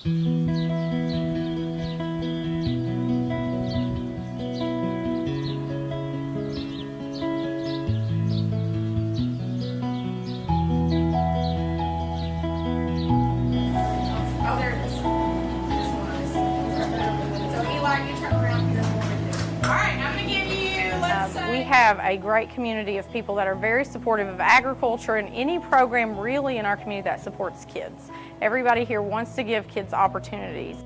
Oh, there it is. This one. So Eli, you turn around here. All right, I'm going to give you, let's say. We have a great community of people that are very supportive of agriculture and any program really in our community that supports kids. Everybody here wants to give kids opportunities.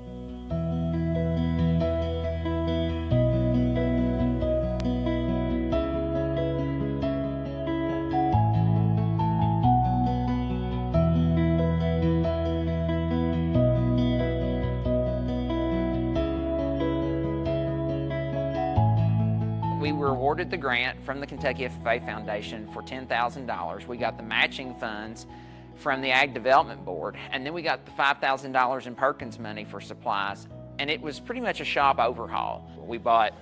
We were awarded the grant from the Kentucky FFA Foundation for $10,000. We got the matching funds from the Ag Development Board, and then we got the $5,000 in Perkins money for supplies, and it was pretty much a shop overhaul. We bought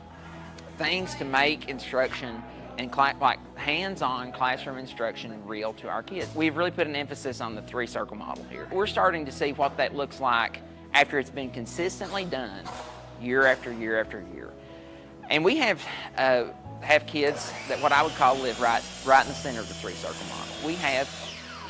things to make instruction and like hands-on classroom instruction real to our kids. We've really put an emphasis on the three-circle model here. We're starting to see what that looks like after it's been consistently done year after year after year. And we have kids that what I would call live right in the center of the three-circle model. We have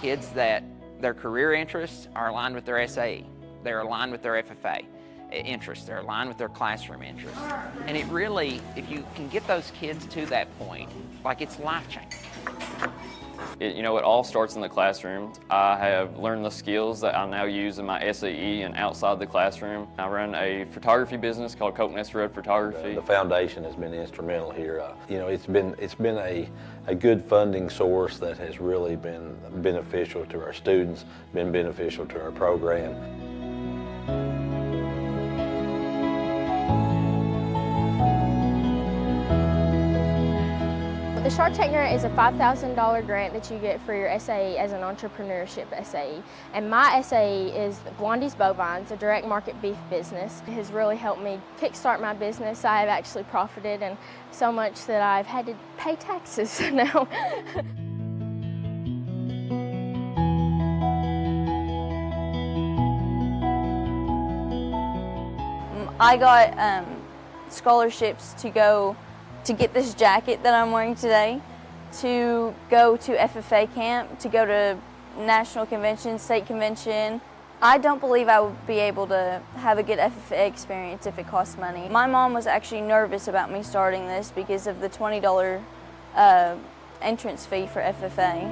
kids that their career interests are aligned with their SAE. They're aligned with their FFA interests. They're aligned with their classroom interests. And it really, if you can get those kids to that point, like it's life-changing. It all starts in the classroom. I have learned the skills that I now use in my SAE and outside the classroom. I run a photography business called Coke Nest Road Photography. The foundation has been instrumental here. It's been a good funding source that has really been beneficial to our students, been beneficial to our program. The Shark Tank grant is a $5,000 grant that you get for your SAE as an entrepreneurship SAE. And my SAE is Blondie's Bovines, a direct market beef business. It has really helped me kickstart my business. I have actually profited and so much that I've had to pay taxes now. I got scholarships to get this jacket that I'm wearing today, to go to FFA camp, to go to national convention, state convention. I don't believe I would be able to have a good FFA experience if it costs money. My mom was actually nervous about me starting this because of the $20 entrance fee for FFA.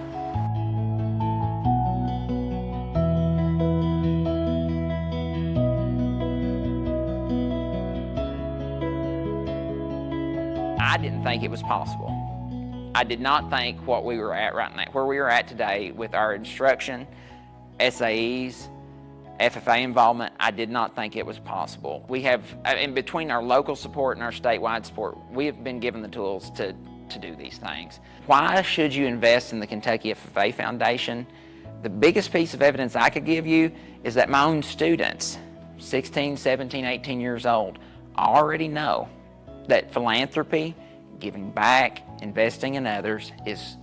I didn't think it was possible. I did not think what we were at right now, where we are at today with our instruction, SAEs, FFA involvement, I did not think it was possible. We have, in between our local support and our statewide support, we have been given the tools to do these things. Why should you invest in the Kentucky FFA Foundation? The biggest piece of evidence I could give you is that my own students, 16, 17, 18 years old, already know that philanthropy, giving back, investing in others is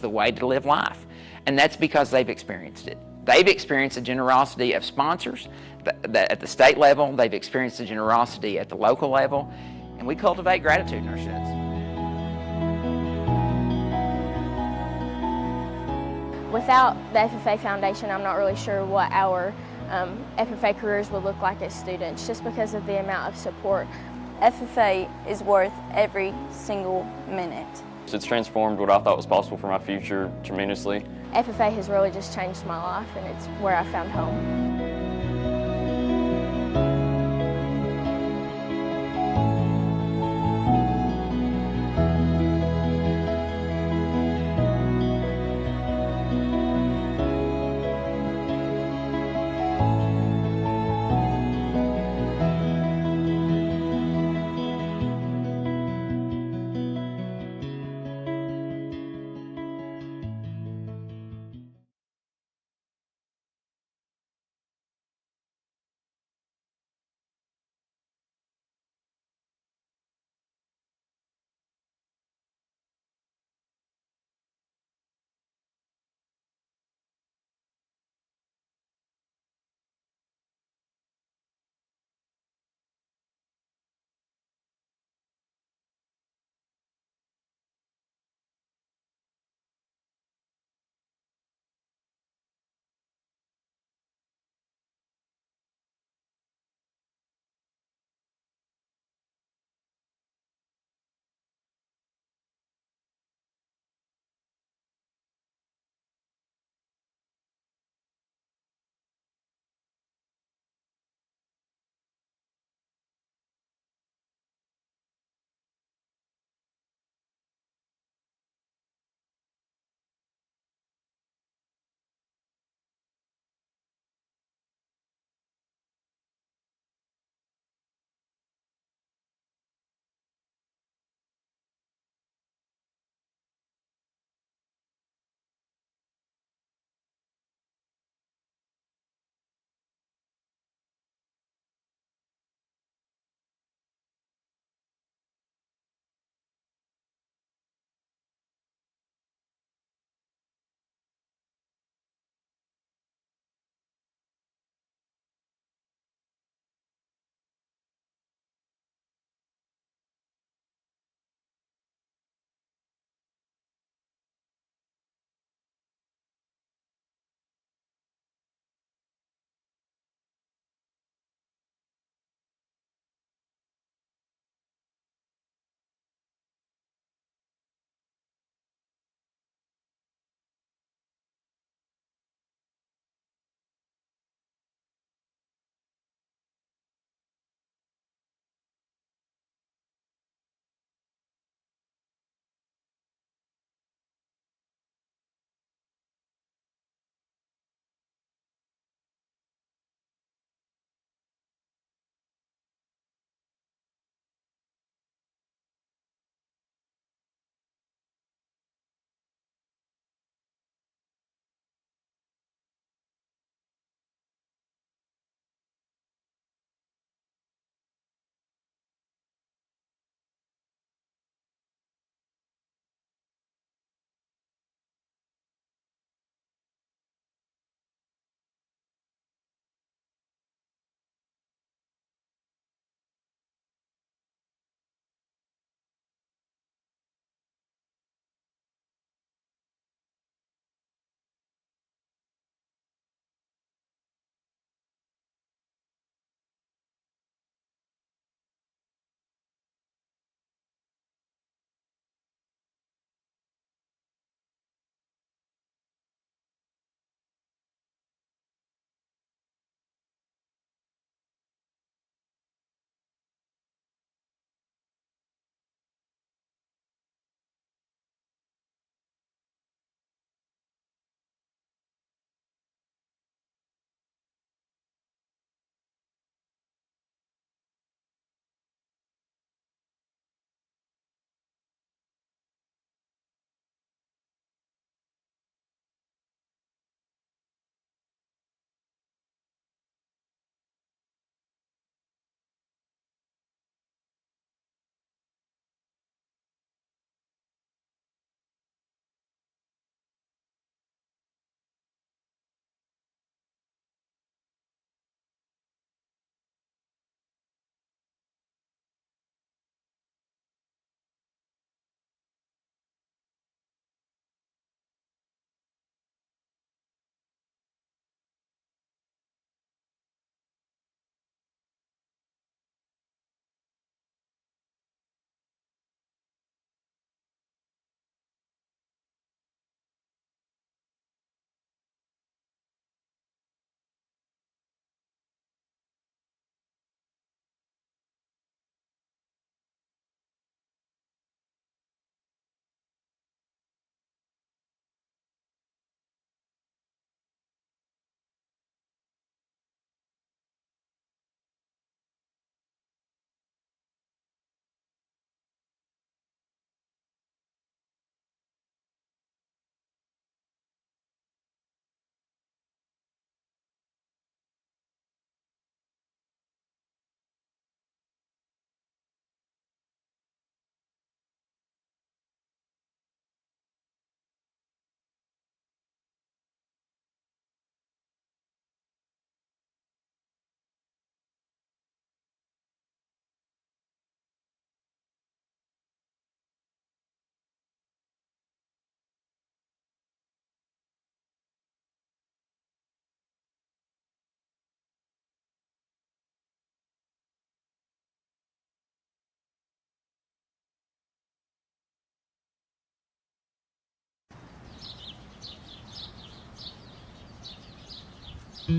the way to live life. And that's because they've experienced it. They've experienced the generosity of sponsors at the state level, they've experienced the generosity at the local level, and we cultivate gratitude in our students. Without the FFA Foundation, I'm not really sure what our FFA careers would look like as students, just because of the amount of support. FFA is worth every single minute. It's transformed what I thought was possible for my future tremendously. FFA has really just changed my life, and it's where I found home. Oh,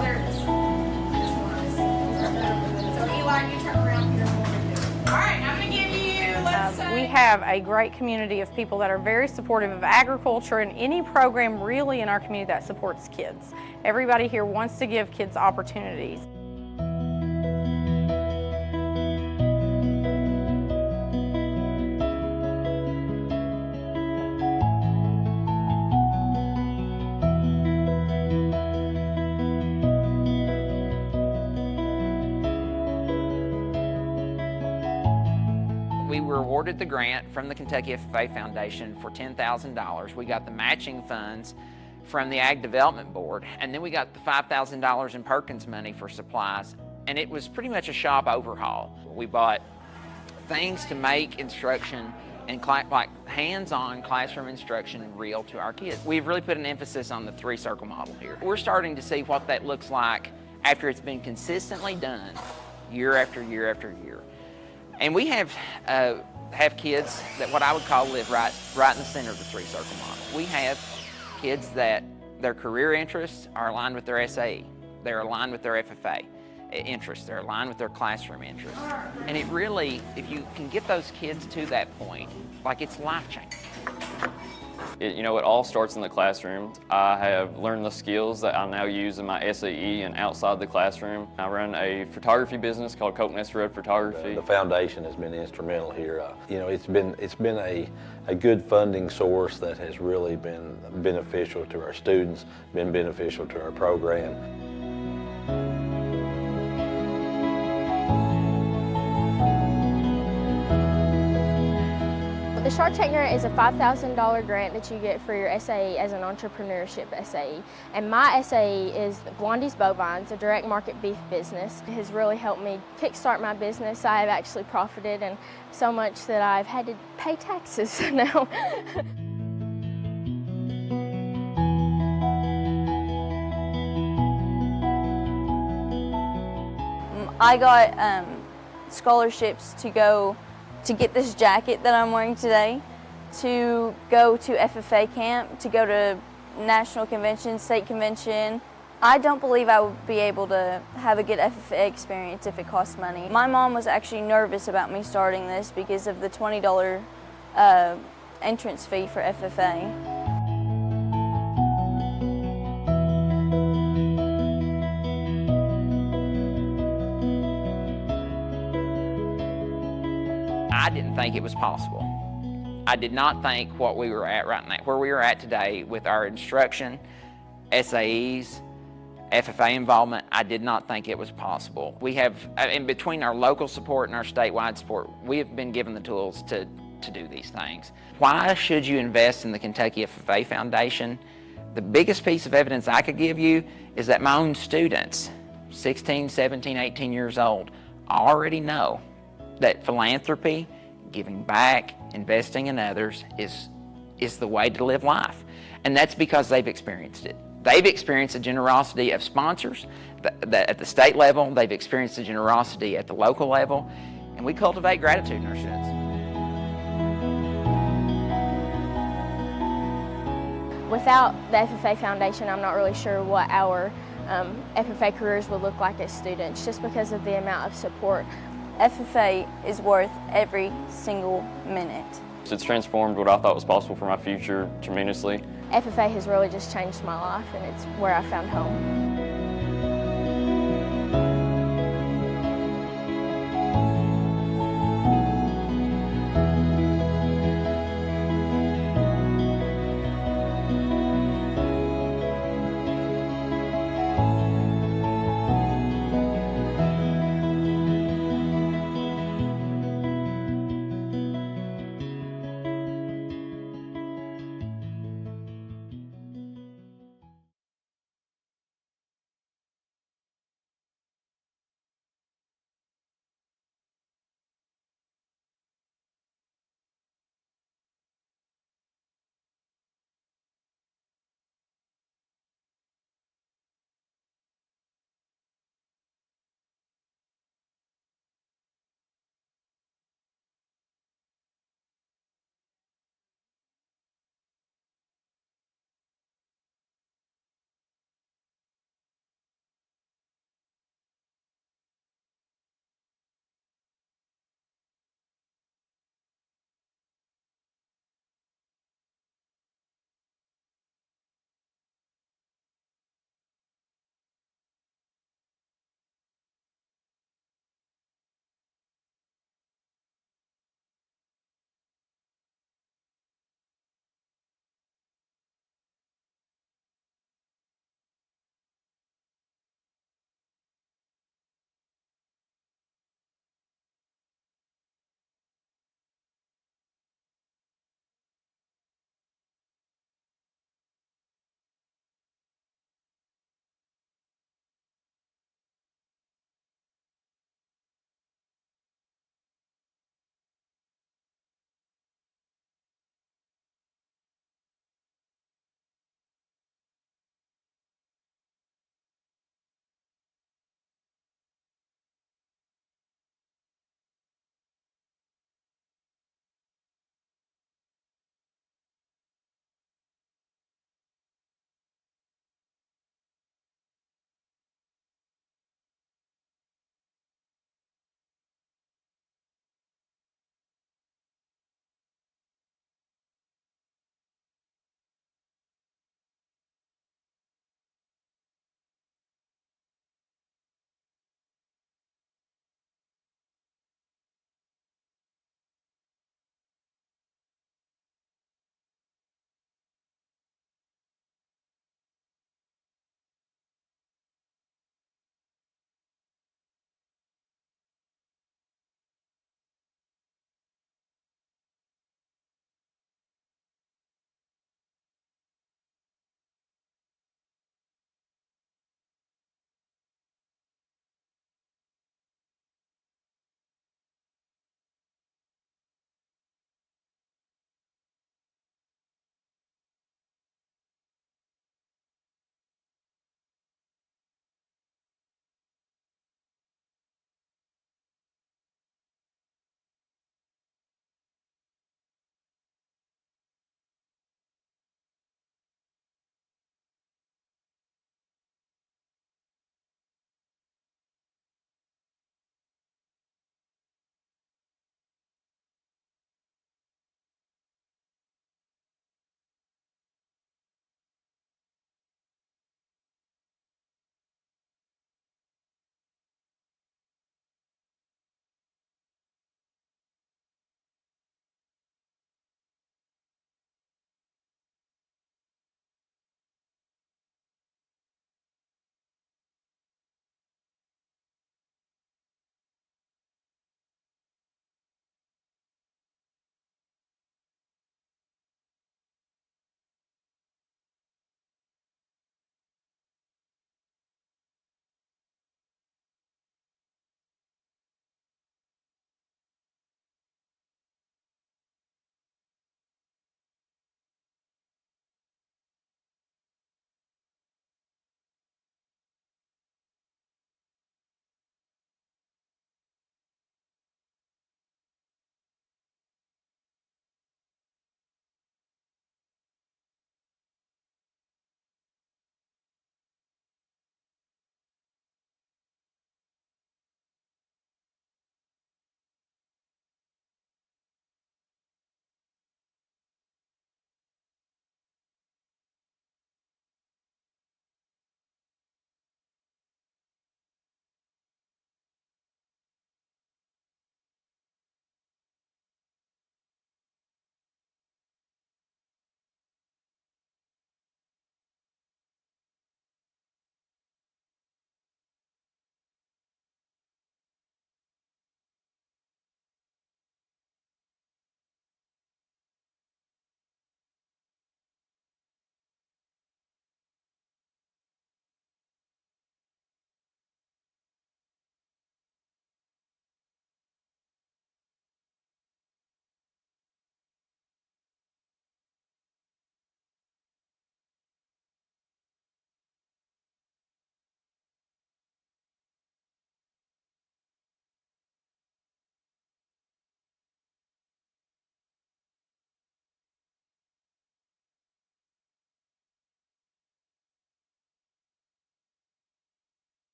there it is. This one I see. So Eli, you turn around here for me too. All right, I'm gonna give you, let's say. We have a great community of people that are very supportive of agriculture and any program really in our community that supports kids. Everybody here wants to give kids opportunities. We were awarded the grant from the Kentucky FFA Foundation for $10,000. We got the matching funds from the Ag Development Board, and then we got the $5,000 in Perkins money for supplies, and it was pretty much a shop overhaul. We bought things to make instruction and like hands-on classroom instruction real to our kids. We've really put an emphasis on the three-circle model here. We're starting to see what that looks like after it's been consistently done year after year after year. And we have kids that what I would call live right in the center of the three-circle model. We have kids that their career interests are aligned with their SAE. They're aligned with their FFA interests. They're aligned with their classroom interests. And it really, if you can get those kids to that point, like it's life-changing. It all starts in the classroom. I have learned the skills that I now use in my SAE and outside the classroom. I run a photography business called Photography. The foundation has been instrumental here. It's been a good funding source that has really been beneficial to our students, been beneficial to our program. The Shark Tank grant is a $5,000 grant that you get for your SAE as an entrepreneurship SAE. And my SAE is Blondie's Bovines, a direct market beef business. It has really helped me kickstart my business. I have actually profited and so much that I've had to pay taxes now. I got scholarships to get this jacket that I'm wearing today, to go to FFA camp, to go to national convention, state convention. I don't believe I would be able to have a good FFA experience if it costs money. My mom was actually nervous about me starting this because of the $20 entrance fee for FFA. I didn't think it was possible. I did not think what we were at right now, where we are at today with our instruction, SAEs, FFA involvement, I did not think it was possible. We have, in between our local support and our statewide support, we have been given the tools to do these things. Why should you invest in the Kentucky FFA Foundation? The biggest piece of evidence I could give you is that my own students, 16, 17, 18 years old, already know that philanthropy, giving back, investing in others is the way to live life. And that's because they've experienced it. They've experienced the generosity of sponsors at the state level. They've experienced the generosity at the local level. And we cultivate gratitude in our students. Without the FFA Foundation, I'm not really sure what our FFA careers would look like as students, just because of the amount of support. FFA is worth every single minute. It's transformed what I thought was possible for my future tremendously. FFA has really just changed my life, and it's where I found home.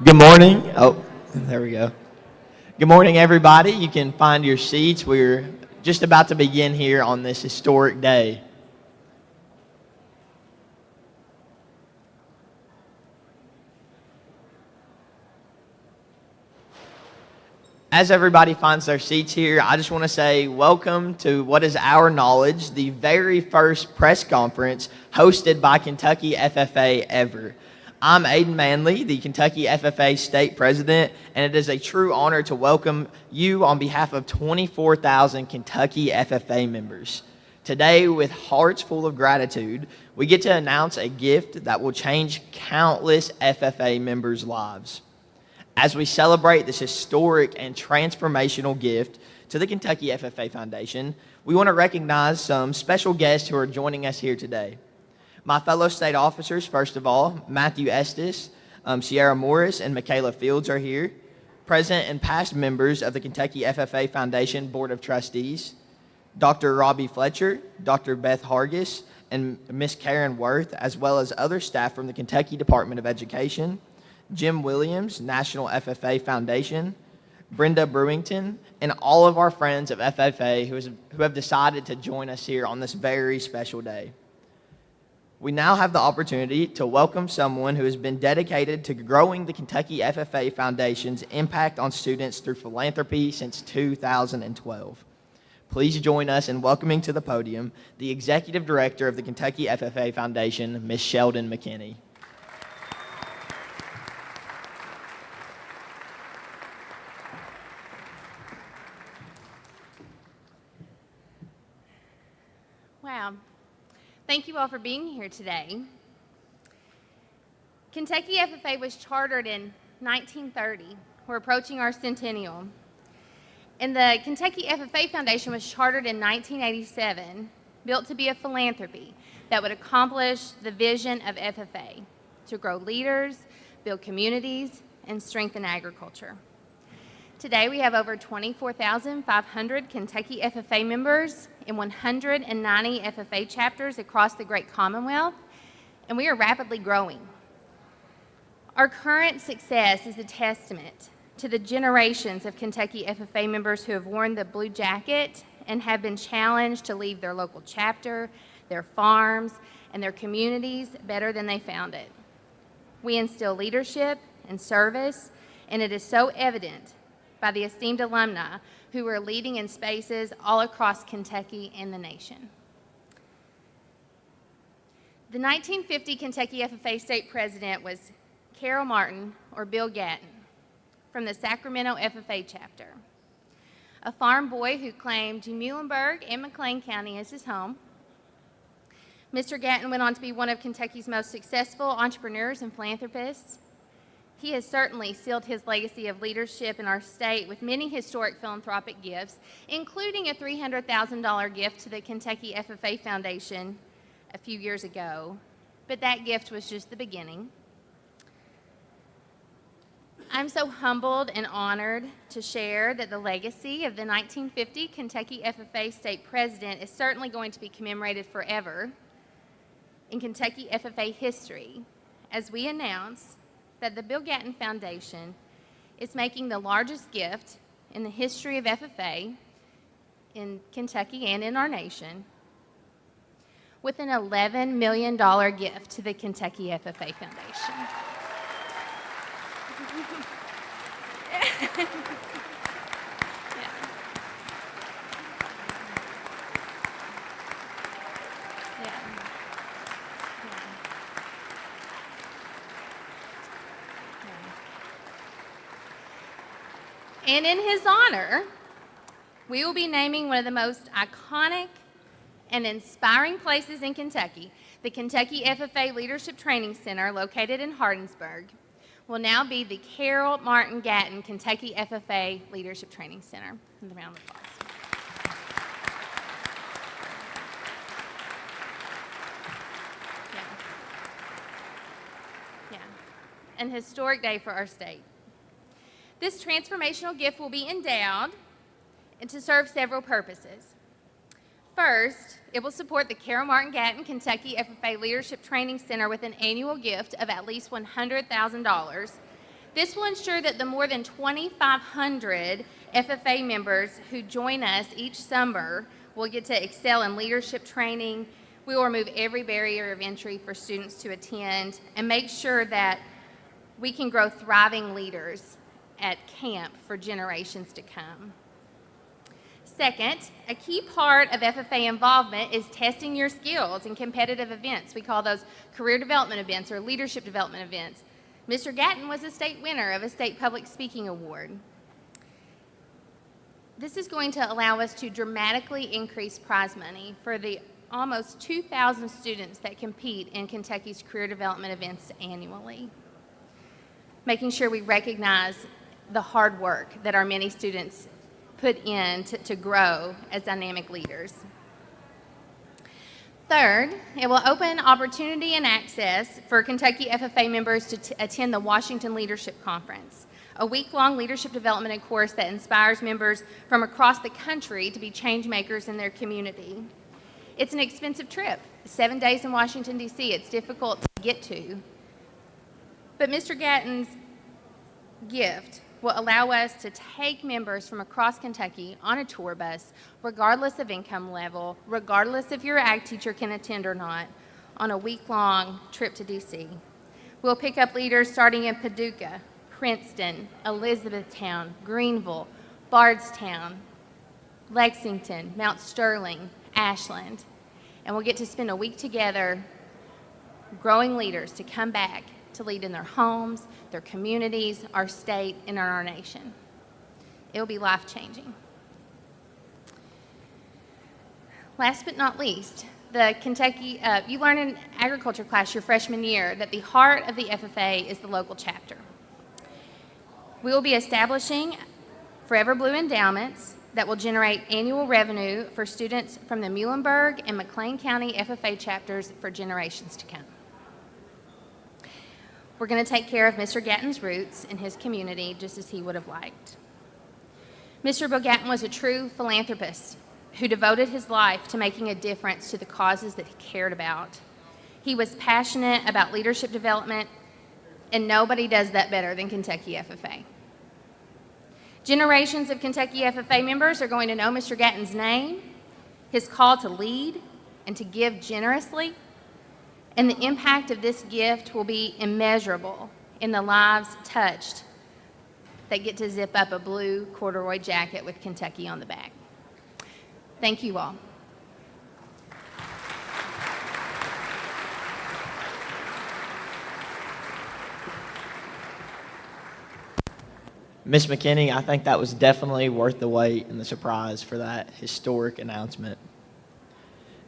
Good morning. Oh, there we go. Good morning, everybody. You can find your seats. We're just about to begin here on this historic day. As everybody finds their seats here, I just want to say welcome to what is our knowledge, the very first press conference hosted by Kentucky FFA ever. I'm Aiden Manley, the Kentucky FFA State President, and it is a true honor to welcome you on behalf of 24,000 Kentucky FFA members. Today, with hearts full of gratitude, we get to announce a gift that will change countless FFA members' lives. As we celebrate this historic and transformational gift to the Kentucky FFA Foundation, we want to recognize some special guests who are joining us here today. My fellow state officers, first of all, Matthew Estes, Sierra Morris, and Michaela Fields are here. Present and past members of the Kentucky FFA Foundation Board of Trustees, Dr. Robbie Fletcher, Dr. Beth Hargis, and Miss Karen Worth, as well as other staff from the Kentucky Department of Education, Jim Williams, National FFA Foundation, Brenda Brewington, and all of our friends of FFA who have decided to join us here on this very special day. We now have the opportunity to welcome someone who has been dedicated to growing the Kentucky FFA Foundation's impact on students through philanthropy since 2012. Please join us in welcoming to the podium the Executive Director of the Kentucky FFA Foundation, Ms. Sheldon McKinney. Wow. Thank you all for being here today. Kentucky FFA was chartered in 1930. We're approaching our centennial. And the Kentucky FFA Foundation was chartered in 1987, built to be a philanthropy that would accomplish the vision of FFA, to grow leaders, build communities, and strengthen agriculture. Today we have over 24,500 Kentucky FFA members in 190 FFA chapters across the Great Commonwealth, and we are rapidly growing. Our current success is a testament to the generations of Kentucky FFA members who have worn the blue jacket and have been challenged to leave their local chapter, their farms, and their communities better than they found it. We instill leadership and service, and it is so evident by the esteemed alumni who are leading in spaces all across Kentucky and the nation. The 1950 Kentucky FFA State President was Carroll Martin, or Bill Gatton, from the Sacramento FFA chapter. A farm boy who claimed Muhlenberg and McLean County as his home. Mr. Gatton went on to be one of Kentucky's most successful entrepreneurs and philanthropists. He has certainly sealed his legacy of leadership in our state with many historic philanthropic gifts, including a $300,000 gift to the Kentucky FFA Foundation a few years ago. But that gift was just the beginning. I'm so humbled and honored to share that the legacy of the 1950 Kentucky FFA State President is certainly going to be commemorated forever in Kentucky FFA history as we announce that the Bill Gatton Foundation is making the largest gift in the history of FFA in Kentucky and in our nation with an $11 million gift to the Kentucky FFA Foundation. And in his honor, we will be naming one of the most iconic and inspiring places in Kentucky. The Kentucky FFA Leadership Training Center, located in Hardinsburg, will now be the Carroll Martin Gatton Kentucky FFA Leadership Training Center. And a round of applause. Yeah. An historic day for our state. This transformational gift will be endowed and to serve several purposes. First, it will support the Carol Martin Gatton Kentucky FFA Leadership Training Center with an annual gift of at least $100,000. This will ensure that the more than 2,500 FFA members who join us each summer will get to excel in leadership training. We will remove every barrier of entry for students to attend and make sure that we can grow thriving leaders at camp for generations to come. Second, a key part of FFA involvement is testing your skills in competitive events. We call those career development events or leadership development events. Mr. Gatton was a state winner of a state public speaking award. This is going to allow us to dramatically increase prize money for the almost 2,000 students that compete in Kentucky's career development events annually, making sure we recognize the hard work that our many students put in to grow as dynamic leaders. Third, it will open opportunity and access for Kentucky FFA members to attend the Washington Leadership Conference, a week-long leadership development course that inspires members from across the country to be change makers in their community. It's an expensive trip, 7 days in Washington, D.C. It's difficult to get to. But Mr. Gatton's gift will allow us to take members from across Kentucky on a tour bus, regardless of income level, regardless if your ag teacher can attend or not, on a week-long trip to D.C. We'll pick up leaders starting in Paducah, Princeton, Elizabethtown, Greenville, Bardstown, Lexington, Mount Sterling, Ashland, and we'll get to spend a week together growing leaders to come back to lead in their homes, their communities, our state, and our nation. It will be life-changing. Last but not least, the Kentucky, you learn in agriculture class your freshman year that the heart of the FFA is the local chapter. We will be establishing Forever Blue endowments that will generate annual revenue for students from the Muhlenberg and McLean County FFA chapters for generations to come. We're going to take care of Mr. Gatton's roots in his community just as he would have liked. Mr. Bill Gatton was a true philanthropist who devoted his life to making a difference to the causes that he cared about. He was passionate about leadership development, and nobody does that better than Kentucky FFA. Generations of Kentucky FFA members are going to know Mr. Gatton's name, his call to lead and to give generously, and the impact of this gift will be immeasurable in the lives touched that get to zip up a blue corduroy jacket with Kentucky on the back. Thank you all. Ms. McKinney, I think that was definitely worth the wait and the surprise for that historic announcement.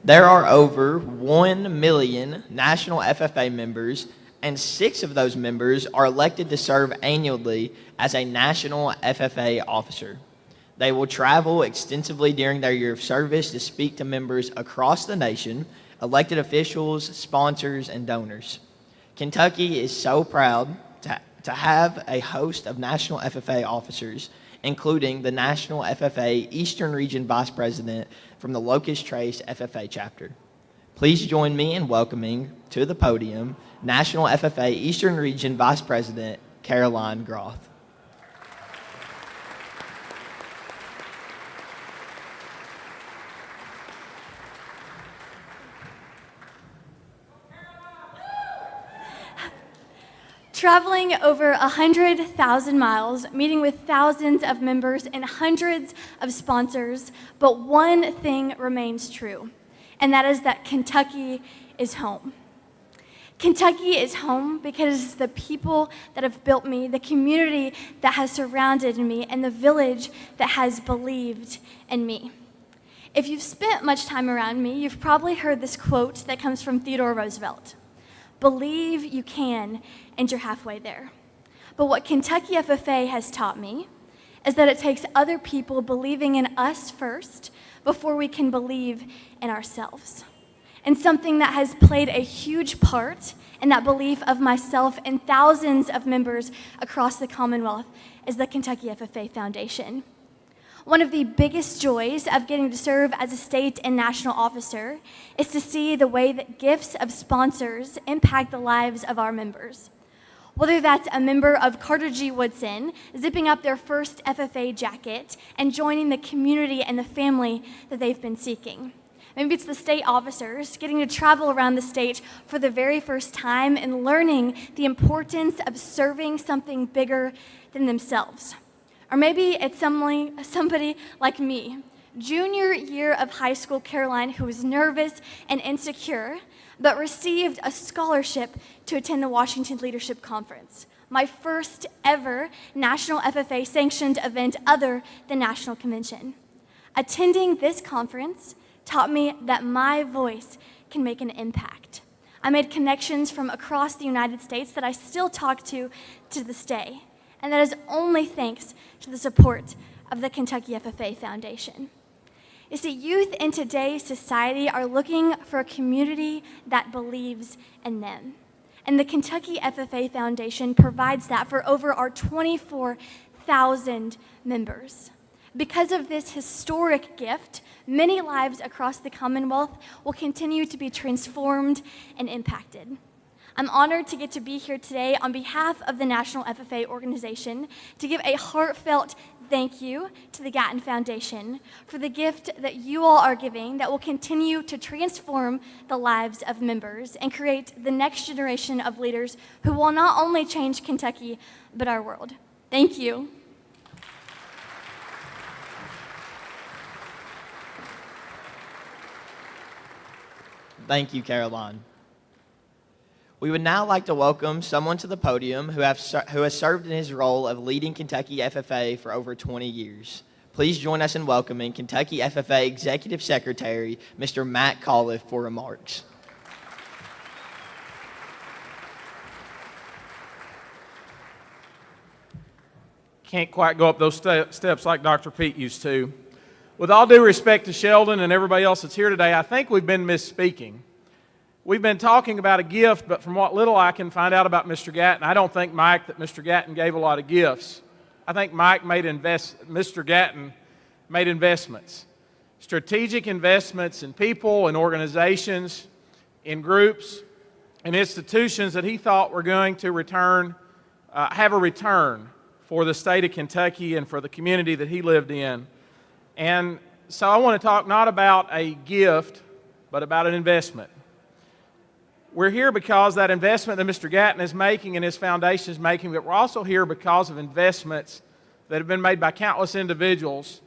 There are over 1 million national FFA members, and 6 of those members are elected to serve annually as a national FFA officer. They will travel extensively during their year of service to speak to members across the nation, elected officials, sponsors, and donors. Kentucky is so proud to have a host of national FFA officers, including the National FFA Eastern Region Vice President from the Locust Trace FFA chapter. Please join me in welcoming to the podium National FFA Eastern Region Vice President Caroline Groth. Traveling over 100,000 miles, meeting with thousands of members and hundreds of sponsors, but one thing remains true, and that is that Kentucky is home. Kentucky is home because it's the people that have built me, the community that has surrounded me, and the village that has believed in me. If you've spent much time around me, you've probably heard this quote that comes from Theodore Roosevelt. Believe you can, and you're halfway there. But what Kentucky FFA has taught me is that it takes other people believing in us first before we can believe in ourselves. And something that has played a huge part in that belief of myself and thousands of members across the Commonwealth is the Kentucky FFA Foundation. One of the biggest joys of getting to serve as a state and national officer is to see the way that gifts of sponsors impact the lives of our members. Whether that's a member of Carter G. Woodson zipping up their first FFA jacket and joining the community and the family that they've been seeking. Maybe it's the state officers getting to travel around the state for the very first time and learning the importance of serving something bigger than themselves. Or maybe it's somebody like me, junior year of high school Caroline, who was nervous and insecure, but received a scholarship to attend the Washington Leadership Conference, my first ever national FFA sanctioned event other than National Convention. Attending this conference taught me that my voice can make an impact. I made connections from across the United States that I still talk to this day, and that is only thanks to the support of the Kentucky FFA Foundation. You see, youth in today's society are looking for a community that believes in them. And the Kentucky FFA Foundation provides that for over our 24,000 members. Because of this historic gift, many lives across the Commonwealth will continue to be transformed and impacted. I'm honored to get to be here today on behalf of the National FFA organization to give a heartfelt thank you to the Gatton Foundation for the gift that you all are giving that will continue to transform the lives of members and create the next generation of leaders who will not only change Kentucky, but our world. Thank you. Thank you, Caroline. We would now like to welcome someone to the podium who has served in his role of leading Kentucky FFA for over 20 years. Please join us in welcoming Kentucky FFA Executive Secretary, Mr. Matt Coliff, for remarks. Can't quite go up those steps like Dr. Pete used to. With all due respect to Sheldon and everybody else that's here today, I think we've been misspeaking. We've been talking about a gift, but from what little I can find out about Mr. Gatton, I don't think, Mike, that Mr. Gatton gave a lot of gifts. I think Mr. Gatton made investments, strategic investments in people and organizations, in groups and institutions that he thought were going to have a return for the state of Kentucky and for the community that he lived in. And so I want to talk not about a gift, but about an investment. We're here because that investment that Mr. Gatton is making and his foundation is making, but we're also here because of investments that have been made by countless individuals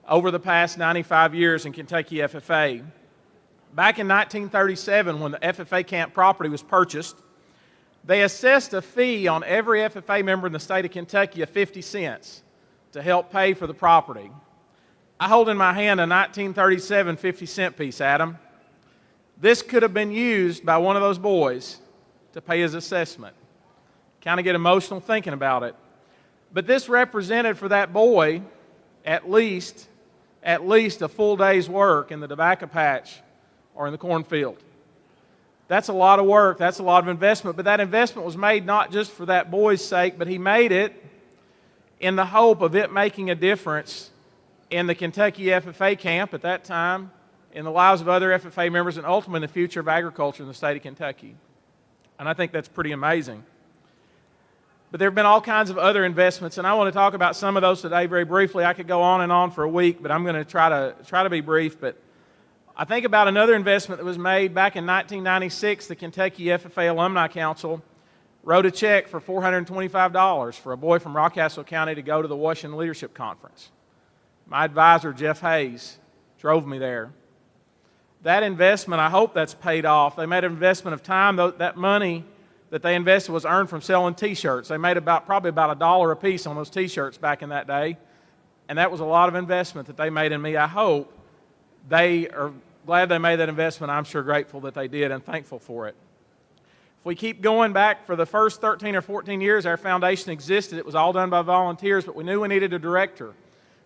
over the past 95 years in Kentucky FFA. Back in 1937, when the FFA camp property was purchased, they assessed a fee on every FFA member in the state of Kentucky of 50 cents to help pay for the property. I hold in my hand a 1937 50-cent piece, Adam. This could have been used by one of those boys to pay his assessment. Kind of get emotional thinking about it. But this represented for that boy at least a full day's work in the tobacco patch or in the cornfield. That's a lot of work, that's a lot of investment, but that investment was made not just for that boy's sake, but he made it in the hope of it making a difference in the Kentucky FFA camp at that time, in the lives of other FFA members, and ultimately in the future of agriculture in the state of Kentucky. And I think that's pretty amazing. But there have been all kinds of other investments, and I want to talk about some of those today very briefly. I could go on and on for a week, but I'm going to try to be brief. But I think about another investment that was made back in 1996. The Kentucky FFA Alumni Council wrote a check for $425 for a boy from Rockcastle County to go to the Washington Leadership Conference. My advisor, Jeff Hayes, drove me there. That investment, I hope that's paid off. They made an investment of time. That money that they invested was earned from selling T-shirts. They made probably about $1 a piece on those T-shirts back in that day. And that was a lot of investment that they made in me. I hope they are glad they made that investment. I'm sure grateful that they did and thankful for it. If we keep going back for the first 13 or 14 years our foundation existed, it was all done by volunteers, but we knew we needed a director.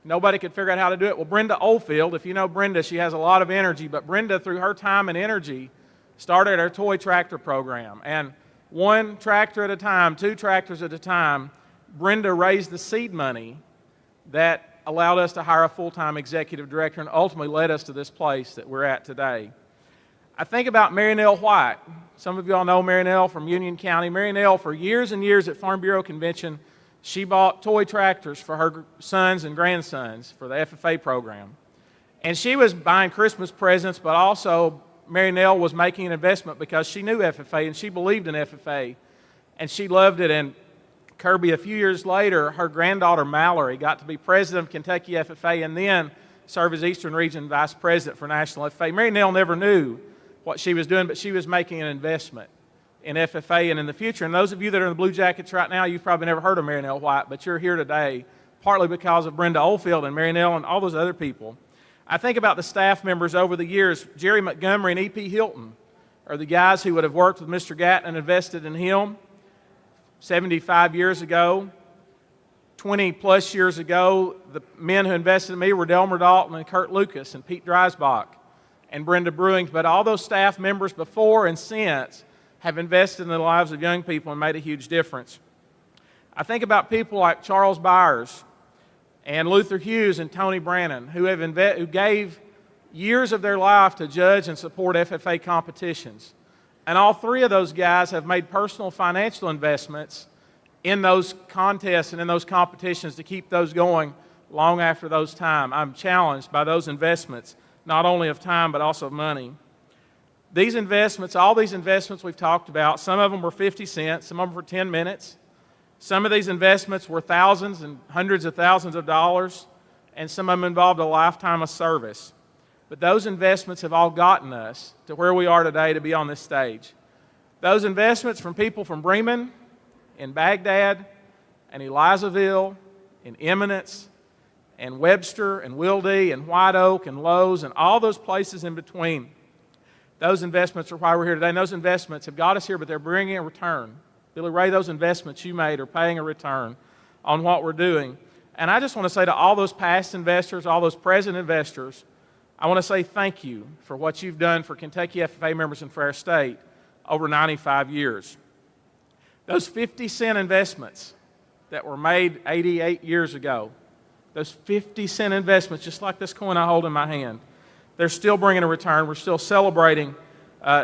Nobody could figure out how to do it. Well, Brenda Oldfield, if you know Brenda, she has a lot of energy, but Brenda, through her time and energy, started our toy tractor program. And one tractor at a time, 2 tractors at a time, Brenda raised the seed money that allowed us to hire a full-time executive director and ultimately led us to this place that we're at today. I think about Mary Nell White. Some of you all know Mary Nell from Union County. Mary Nell, for years and years at Farm Bureau Convention, she bought toy tractors for her sons and grandsons for the FFA program. And she was buying Christmas presents, but also Mary Nell was making an investment because she knew FFA and she believed in FFA and she loved it. And Kirby, a few years later, her granddaughter Mallory got to be president of Kentucky FFA and then serve as Eastern Region Vice President for National FFA. Mary Nell never knew what she was doing, but she was making an investment in FFA and in the future. And those of you that are in the Blue Jackets right now, you've probably never heard of Mary Nell White, but you're here today partly because of Brenda Oldfield and Mary Nell and all those other people. I think about the staff members over the years. Jerry Montgomery and E.P. Hilton are the guys who would have worked with Mr. Gatton and invested in him 75 years ago. 20 plus years ago, the men who invested in me were Delmer Dalton and Kurt Lucas and Pete Dreisbach and Brenda Brewing, but all those staff members before and since have invested in the lives of young people and made a huge difference. I think about people like Charles Byers and Luther Hughes and Tony Brannon, who gave years of their life to judge and support FFA competitions. And all three of those guys have made personal financial investments in those contests and in those competitions to keep those going long after those time. I'm challenged by those investments, not only of time, but also of money. These investments, all these investments we've talked about, some of them were 50 cents, some of them were 10 minutes. Some of these investments were thousands and hundreds of thousands of dollars, and some of them involved a lifetime of service. But those investments have all gotten us to where we are today to be on this stage. Those investments from people from Bremen, in Baghdad, and Elizaville, in Eminence, and Webster, and Wilde, and White Oak, and Lowe's, and all those places in between. Those investments are why we're here today, and those investments have got us here, but they're bringing a return. Billy Ray, those investments you made are paying a return on what we're doing. And I just want to say to all those past investors, all those present investors, I want to say thank you for what you've done for Kentucky FFA members in our state over 95 years. Those 50-cent investments that were made 88 years ago, those 50-cent investments, just like this coin I hold in my hand, they're still bringing a return. We're still celebrating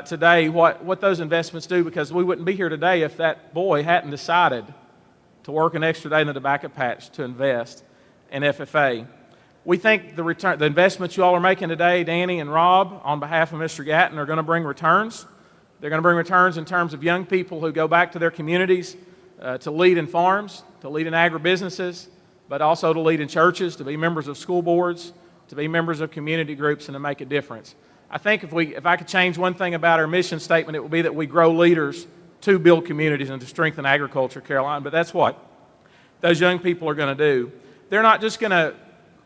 today what those investments do, because we wouldn't be here today if that boy hadn't decided to work an extra day in the tobacco patch to invest in FFA. We think the investments you all are making today, Danny and Rob, on behalf of Mr. Gatton, are going to bring returns. They're going to bring returns in terms of young people who go back to their communities to lead in farms, to lead in agribusinesses, but also to lead in churches, to be members of school boards, to be members of community groups, and to make a difference. I think if I could change one thing about our mission statement, it would be that we grow leaders to build communities and to strengthen agriculture, Caroline. But that's what those young people are going to do. They're not just going to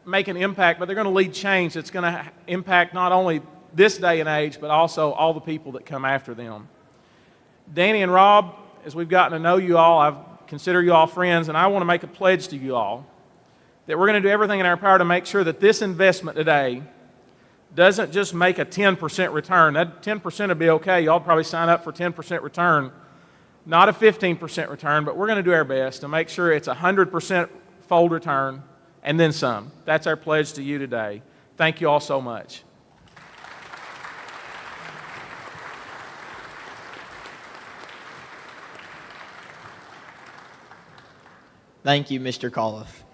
make an impact, but they're going to lead change that's going to impact not only this day and age, but also all the people that come after them. Danny and Rob, as we've gotten to know you all, I consider you all friends, and I want to make a pledge to you all that we're going to do everything in our power to make sure that this investment today doesn't just make a 10% return. That 10% would be okay. Y'all probably sign up for 10% return, not a 15% return, but we're going to do our best to make sure it's a 100% fold return and then some. That's our pledge to you today. Thank you all so much. Thank you, Mr. Coliff.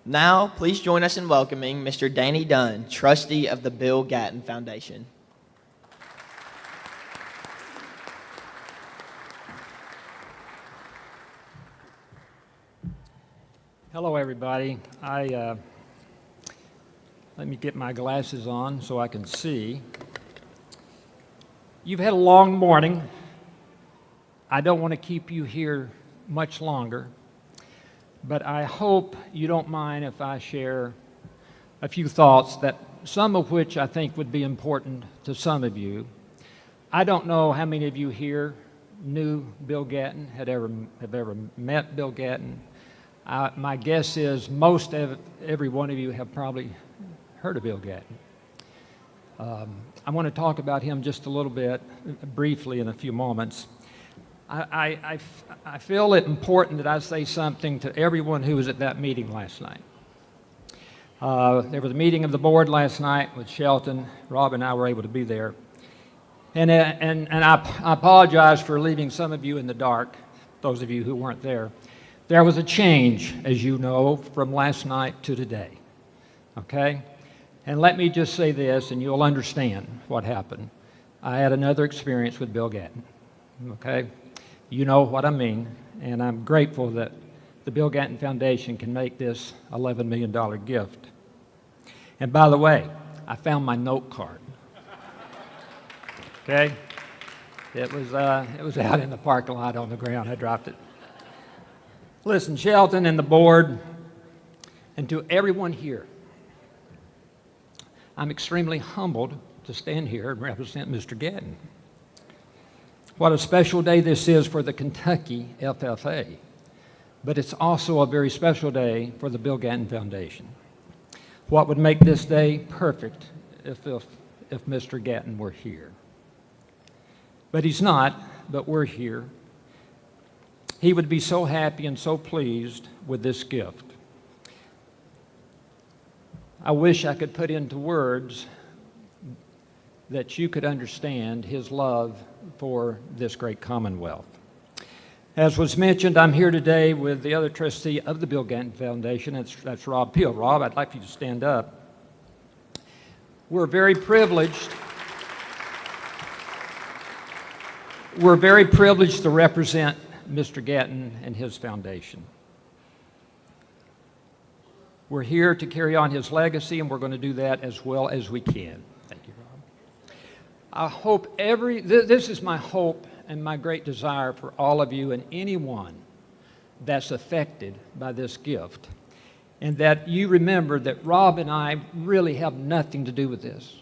Now, please join us in welcoming Mr. Danny Dunn, trustee of the Bill Gatton Foundation. Hello, everybody. Let me get my glasses on so I can see. You've had a long morning. I don't want to keep you here much longer, but I hope you don't mind if I share a few thoughts, that some of which I think would be important to some of you. I don't know how many of you here knew Bill Gatton, have ever met Bill Gatton. My guess is every one of you have probably heard of Bill Gatton. I want to talk about him just a little bit, briefly, in a few moments. I feel it important that I say something to everyone who was at that meeting last night. There was a meeting of the board last night with Shelton. Rob and I were able to be there. And I apologize for leaving some of you in the dark, those of you who weren't there. There was a change, as you know, from last night to today, okay? And let me just say this, and you'll understand what happened. I had another experience with Bill Gatton, okay? You know what I mean, and I'm grateful that the Bill Gatton Foundation can make this $11 million gift. And by the way, I found my note card. Okay? It was out in the parking lot on the ground. I dropped it. Listen, Shelton and the board, and to everyone here, I'm extremely humbled to stand here and represent Mr. Gatton. What a special day this is for the Kentucky FFA, but it's also a very special day for the Bill Gatton Foundation. What would make this day perfect if Mr. Gatton were here? But he's not, but we're here. He would be so happy and so pleased with this gift. I wish I could put into words that you could understand his love for this great commonwealth. As was mentioned, I'm here today with the other trustee of the Bill Gatton Foundation. That's Rob Peel. Rob, I'd like for you to stand up. We're very privileged. We're very privileged to represent Mr. Gatton and his foundation. We're here to carry on his legacy, and we're going to do that as well as we can. Thank you, Rob. I hope this is my hope and my great desire for all of you and anyone that's affected by this gift, and that you remember that Rob and I really have nothing to do with this.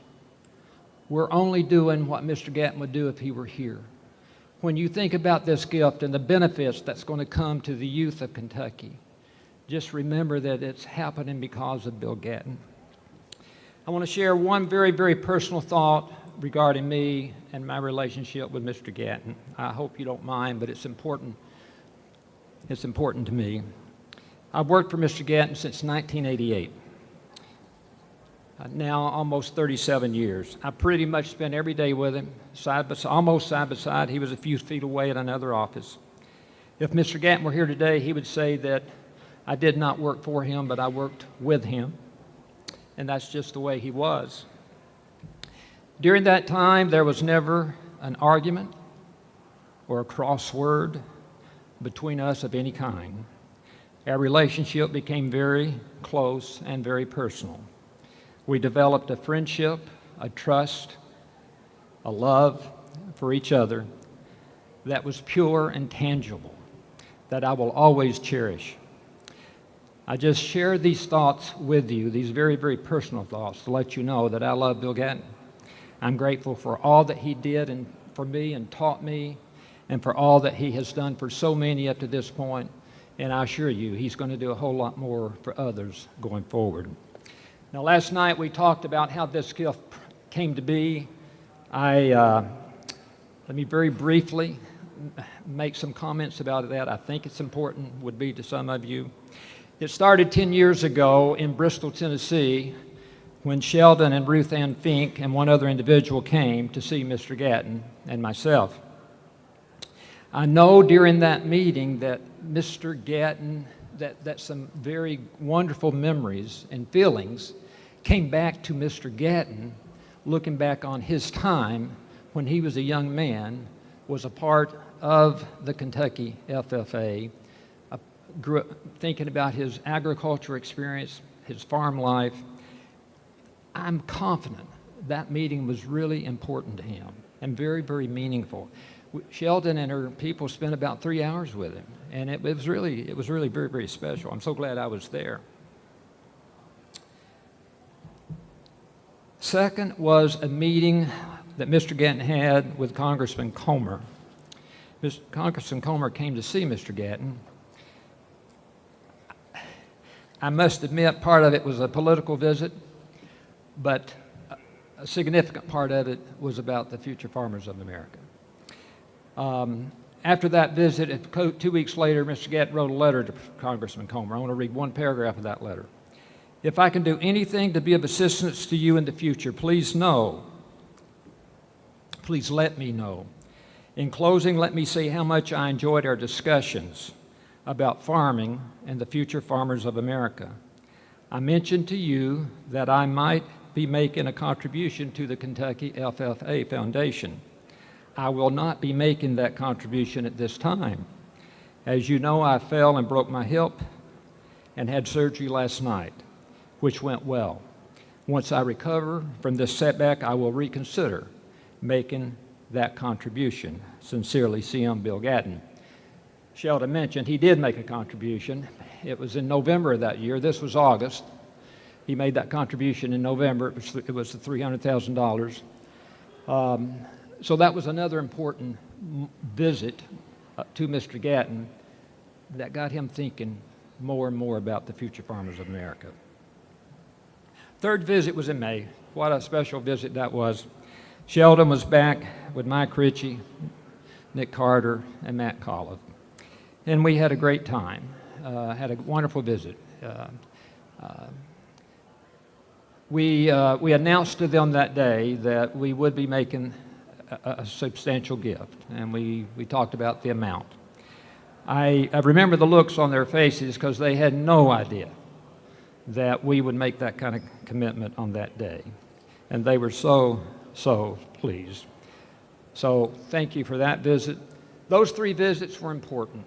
We're only doing what Mr. Gatton would do if he were here. When you think about this gift and the benefits that's going to come to the youth of Kentucky, just remember that it's happening because of Bill Gatton. I want to share one very, very personal thought regarding me and my relationship with Mr. Gatton. I hope you don't mind, but it's important. It's important to me. I've worked for Mr. Gatton since 1988. Now almost 37 years. I pretty much spent every day with him, almost side by side. He was a few feet away in another office. If Mr. Gatton were here today, he would say that I did not work for him, but I worked with him. And that's just the way he was. During that time, there was never an argument or a crossword between us of any kind. Our relationship became very close and very personal. We developed a friendship, a trust, a love for each other that was pure and tangible, that I will always cherish. I just share these thoughts with you, these very, very personal thoughts, to let you know that I love Bill Gatton. I'm grateful for all that he did for me and taught me, and for all that he has done for so many up to this point. And I assure you, he's going to do a whole lot more for others going forward. Now, last night we talked about how this gift came to be. Let me very briefly make some comments about that. I think it's important, would be to some of you. It started 10 years ago in Bristol, Tennessee, when Sheldon and Ruth Ann Fink and one other individual came to see Mr. Gatton and myself. I know during that meeting that Mr. Gatton, that some very wonderful memories and feelings came back to Mr. Gatton, looking back on his time when he was a young man, was a part of the Kentucky FFA, grew up thinking about his agriculture experience, his farm life. I'm confident that meeting was really important to him and very, very meaningful. Sheldon and her people spent about 3 hours with him, and it was really very, very special. I'm so glad I was there. Second was a meeting that Mr. Gatton had with Congressman Comer. Congressman Comer came to see Mr. Gatton. I must admit part of it was a political visit, but a significant part of it was about the future farmers of America. After that visit, 2 weeks later, Mr. Gatton wrote a letter to Congressman Comer. I want to read one paragraph of that letter. If I can do anything to be of assistance to you in the future, please know. Please let me know. In closing, let me say how much I enjoyed our discussions about farming and the future farmers of America. I mentioned to you that I might be making a contribution to the Kentucky FFA Foundation. I will not be making that contribution at this time. As you know, I fell and broke my hip and had surgery last night, which went well. Once I recover from this setback, I will reconsider making that contribution. Sincerely, CM Bill Gatton. Sheldon mentioned he did make a contribution. It was in November of that year. This was August. He made that contribution in November. It was the $300,000. So that was another important visit to Mr. Gatton that got him thinking more and more about the future farmers of America. Third visit was in May. What a special visit that was. Sheldon was back with Mike Ritchie, Nick Carter, and Matt Colliff. And we had a great time, had a wonderful visit. We announced to them that day that we would be making a substantial gift, and we talked about the amount. I remember the looks on their faces because they had no idea that we would make that kind of commitment on that day. And they were so pleased. So thank you for that visit. Those 3 visits were important.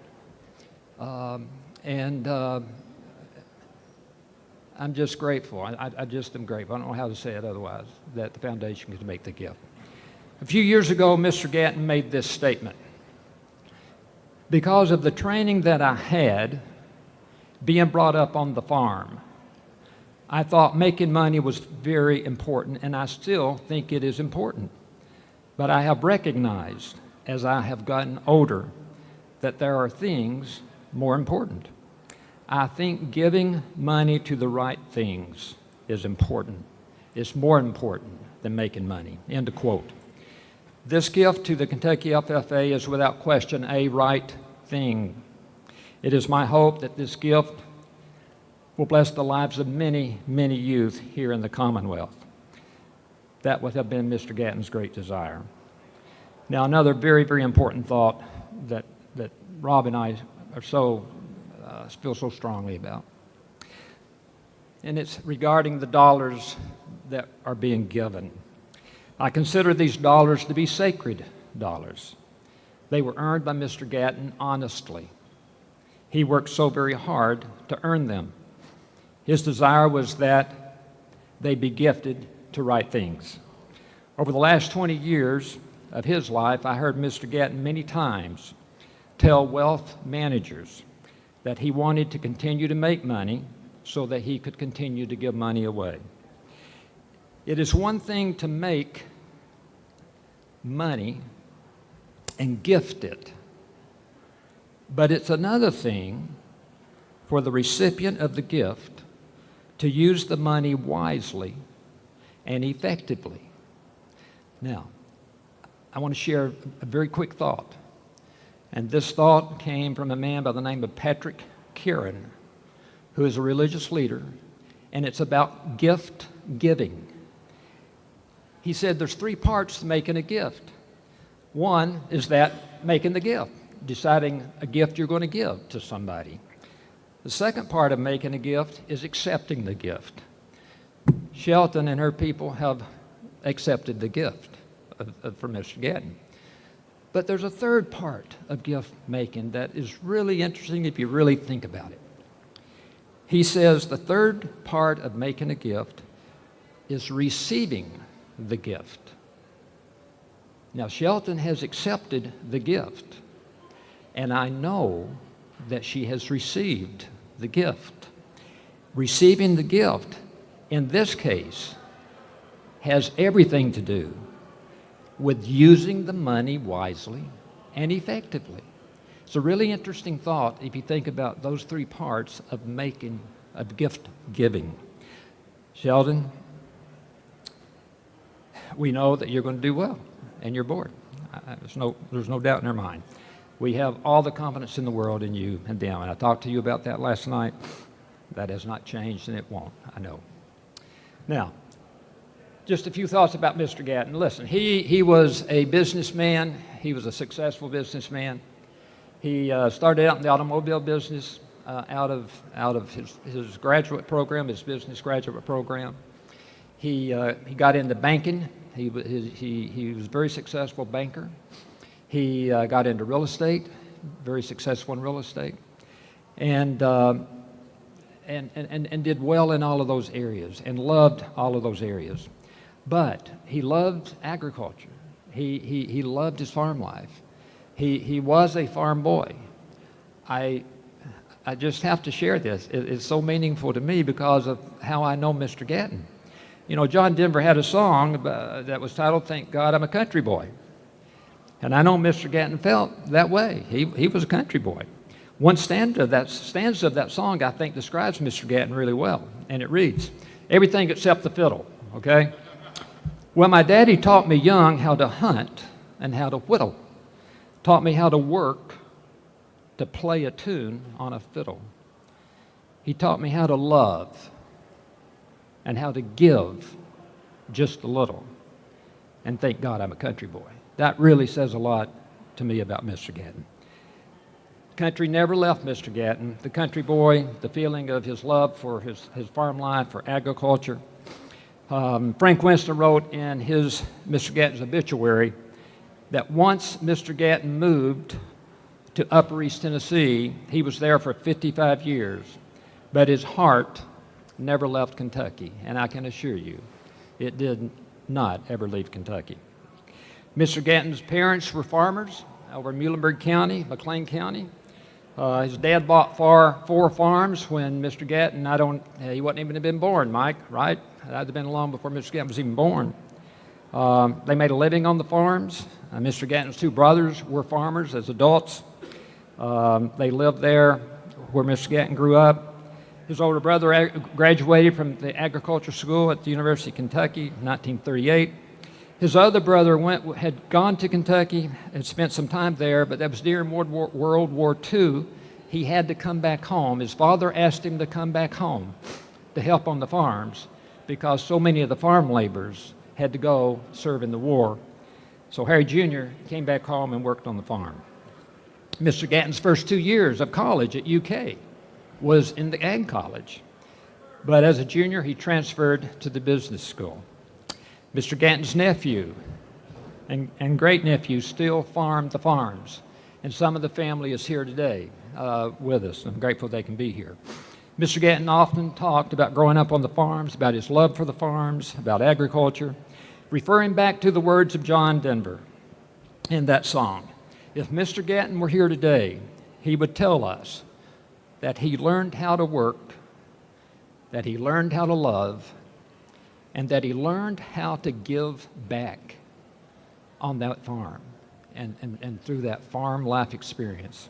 I'm just grateful. I just am grateful. I don't know how to say it otherwise, that the foundation could make the gift. A few years ago, Mr. Gatton made this statement. Because of the training that I had being brought up on the farm, I thought making money was very important, and I still think it is important. But I have recognized, as I have gotten older, that there are things more important. I think giving money to the right things is important. It's more important than making money. End of quote. This gift to the Kentucky FFA is without question a right thing. It is my hope that this gift will bless the lives of many, many youth here in the Commonwealth. That would have been Mr. Gatton's great desire. Now, another very, very important thought that Rob and I are feel so strongly about, and it's regarding the dollars that are being given. I consider these dollars to be sacred dollars. They were earned by Mr. Gatton honestly. He worked so very hard to earn them. His desire was that they be gifted to right things. Over the last 20 years of his life, I heard Mr. Gatton many times tell wealth managers that he wanted to continue to make money so that he could continue to give money away. It is one thing to make money and gift it, but it's another thing for the recipient of the gift to use the money wisely and effectively. Now, I want to share a very quick thought. And this thought came from a man by the name of Patrick Kieran, who is a religious leader, and it's about gift giving. He said there's 3 parts to making a gift. One is that making the gift, deciding a gift you're going to give to somebody. The second part of making a gift is accepting the gift. Shelton and her people have accepted the gift from Mr. Gatton. But there's a third part of gift making that is really interesting if you really think about it. He says the third part of making a gift is receiving the gift. Now, Shelton has accepted the gift, and I know that she has received the gift. Receiving the gift, in this case, has everything to do with using the money wisely and effectively. It's a really interesting thought if you think about those 3 parts of gift giving. Sheldon, we know that you're going to do well, and you're bored. There's no doubt in our mind. We have all the confidence in the world in you and them, and I talked to you about that last night. That has not changed, and it won't, I know. Now, just a few thoughts about Mr. Gatton. Listen, he was a businessman. He was a successful businessman. He started out in the automobile business out of his graduate program, his business graduate program. He got into banking. He was a very successful banker. He got into real estate, very successful in real estate, and did well in all of those areas and loved all of those areas. But he loved agriculture. He loved his farm life. He was a farm boy. I just have to share this. It's so meaningful to me because of how I know Mr. Gatton. You know, John Denver had a song that was titled, "Thank God I'm a Country Boy." And I know Mr. Gatton felt that way. He was a country boy. One stanza of that song, I think, describes Mr. Gatton really well. And it reads, "Everything except the fiddle," okay? "Well, my daddy taught me young how to hunt and how to whittle. Taught me how to work to play a tune on a fiddle. He taught me how to love and how to give just a little. And thank God I'm a country boy." That really says a lot to me about Mr. Gatton. Country never left Mr. Gatton. The country boy, the feeling of his love for his farm life, for agriculture. Frank Winston wrote in his Mr. Gatton's obituary that once Mr. Gatton moved to Upper East Tennessee, he was there for 55 years, but his heart never left Kentucky, and I can assure you, it did not ever leave Kentucky. Mr. Gatton's parents were farmers over in Muhlenberg County, McLean County. His dad bought 4 farms when Mr. Gatton, he wasn't even been born, Mike, right? That had been long before Mr. Gatton was even born. They made a living on the farms. Mr. Gatton's 2 brothers were farmers as adults. They lived there where Mr. Gatton grew up. His older brother graduated from the agriculture school at the University of Kentucky in 1938. His other brother had gone to Kentucky and spent some time there, but that was during World War II. He had to come back home. His father asked him to come back home to help on the farms because so many of the farm laborers had to go serve in the war. So Harry Jr. came back home and worked on the farm. Mr. Gatton's first 2 years of college at UK was in the ag college. But as a junior, he transferred to the business school. Mr. Gatton's nephew and great-nephew still farm the farms. And some of the family is here today with us. I'm grateful they can be here. Mr. Gatton often talked about growing up on the farms, about his love for the farms, about agriculture, referring back to the words of John Denver in that song. If Mr. Gatton were here today, he would tell us that he learned how to work, that he learned how to love, and that he learned how to give back on that farm and through that farm life experience.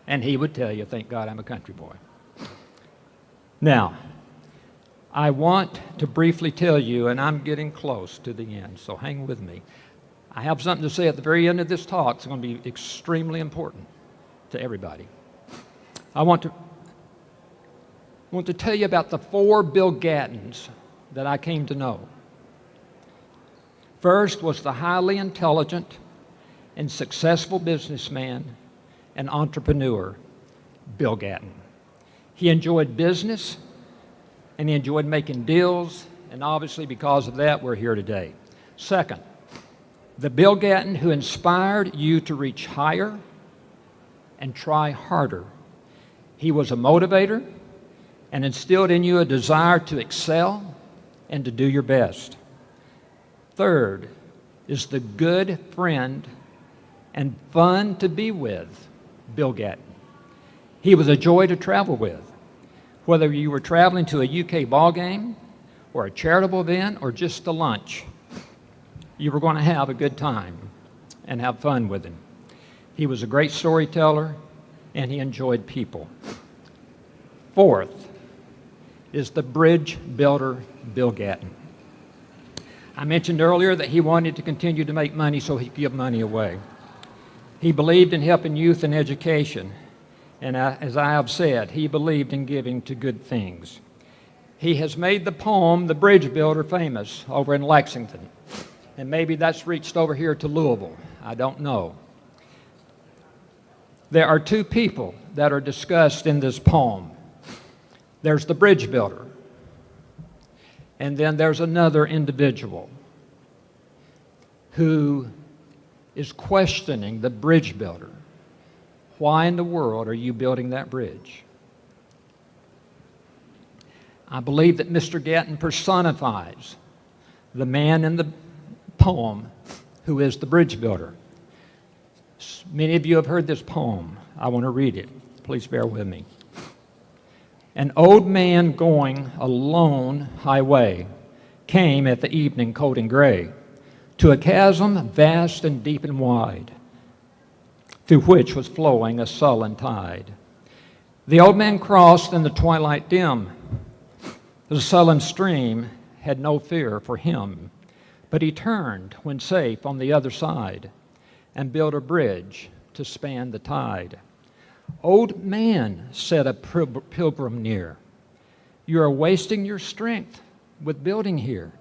And he would tell you, thank God I'm a country boy. Now, I want to briefly tell you, and I'm getting close to the end, so hang with me. I have something to say at the very end of this talk. It's going to be extremely important to everybody. I want to tell you about the 4 Bill Gattons that I came to know. First was the highly intelligent and successful businessman and entrepreneur, Bill Gatton. He enjoyed business and he enjoyed making deals, and obviously because of that, we're here today. Second, the Bill Gatton who inspired you to reach higher and try harder. He was a motivator and instilled in you a desire to excel and to do your best. Third is the good friend and fun to be with, Bill Gatton. He was a joy to travel with. Whether you were traveling to a UK ball game or a charitable event or just a lunch, you were going to have a good time and have fun with him. He was a great storyteller and he enjoyed people. Fourth is the bridge builder, Bill Gatton. I mentioned earlier that he wanted to continue to make money so he could give money away. He believed in helping youth in education, And as I have said, he believed in giving to good things. He has made the poem, The Bridge Builder, famous over in Lexington. And maybe that's reached over here to Louisville. I don't know. There are two people that are discussed in this poem. There's the bridge builder, and then there's another individual who is questioning the bridge builder. Why in the world are you building that bridge? I believe that Mr. Gatton personifies the man in the poem who is the bridge builder. Many of you have heard this poem. I want to read it. Please bear with me. An old man going a lone highway came at the evening cold and gray to a chasm vast and deep and wide, through which was flowing a sullen tide. The old man crossed in the twilight dim. The sullen stream had no fear for him, but he turned when safe on the other side and built a bridge to span the tide. Old man, said a pilgrim near, you are wasting your strength with building here.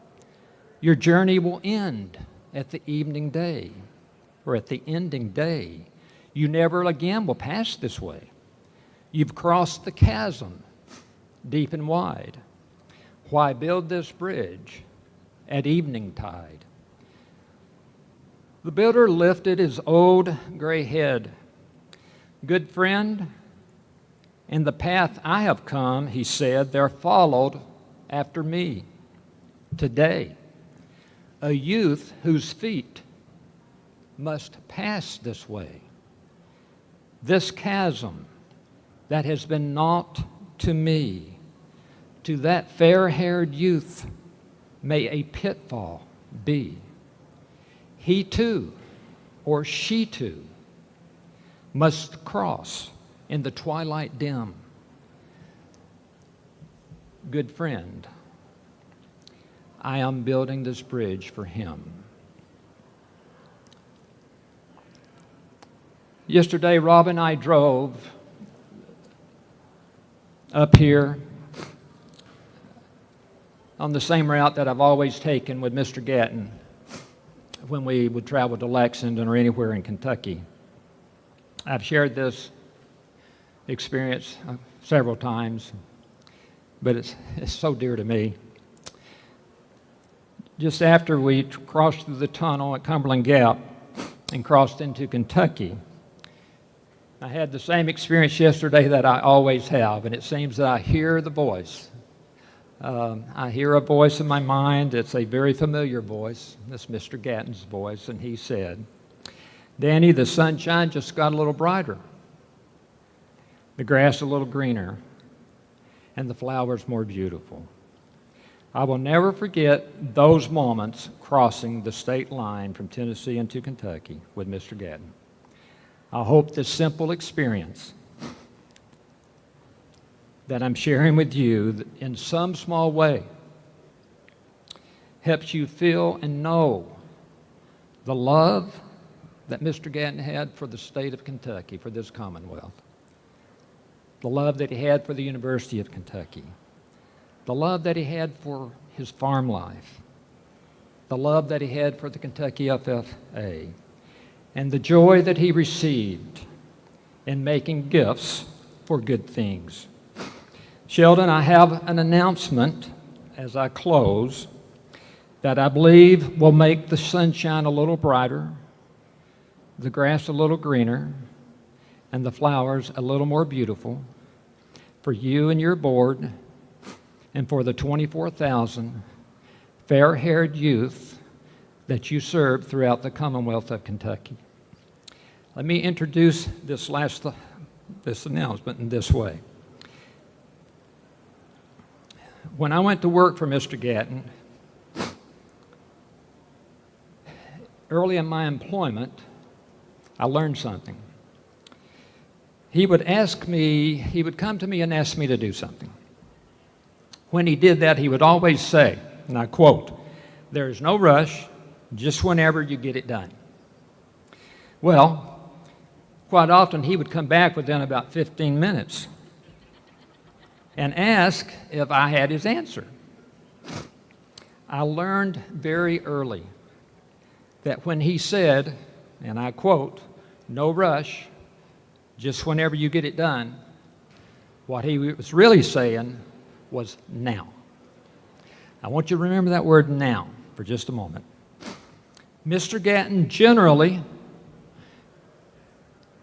Your journey will end at the evening day, or at the ending day. You never again will pass this way. You've crossed the chasm, deep and wide. Why build this bridge at evening tide? The builder lifted his old gray head. Good friend, in the path I have come, he said, there followed after me today a youth whose feet must pass this way. This chasm that has been naught to me, to that fair-haired youth may a pitfall be. He too, or she too, must cross in the twilight dim. Good friend, I am building this bridge for him. Yesterday, Rob and I drove up here on the same route that I've always taken with Mr. Gatton when we would travel to Lexington or anywhere in Kentucky. I've shared this experience several times, but it's so dear to me. Just after we crossed through the tunnel at Cumberland Gap and crossed into Kentucky, I had the same experience yesterday that I always have, and it seems that I hear the voice. I hear a voice in my mind. It's a very familiar voice. It's Mr. Gatton's voice, and he said, Danny, the sunshine just got a little brighter, the grass a little greener, and the flowers more beautiful. I will never forget those moments crossing the state line from Tennessee into Kentucky with Mr. Gatton. I hope this simple experience that I'm sharing with you in some small way helps you feel and know the love that Mr. Gatton had for the state of Kentucky, for this Commonwealth, the love that he had for the University of Kentucky, the love that he had for his farm life, the love that he had for the Kentucky FFA, and the joy that he received in making gifts for good things. Sheldon, I have an announcement as I close that I believe will make the sunshine a little brighter, the grass a little greener, and the flowers a little more beautiful for you and your board and for the 24,000 fair-haired youth that you serve throughout the Commonwealth of Kentucky. Let me introduce this announcement in this way. When I went to work for Mr. Gatton, early in my employment, I learned something. He would come to me and ask me to do something. When he did that, he would always say, and I quote, "There is no rush, just whenever you get it done." Well, quite often he would come back within about 15 minutes and ask if I had his answer. I learned very early that when he said, and I quote, "No rush, just whenever you get it done," what he was really saying was now. I want you to remember that word now for just a moment. Mr. Gatton generally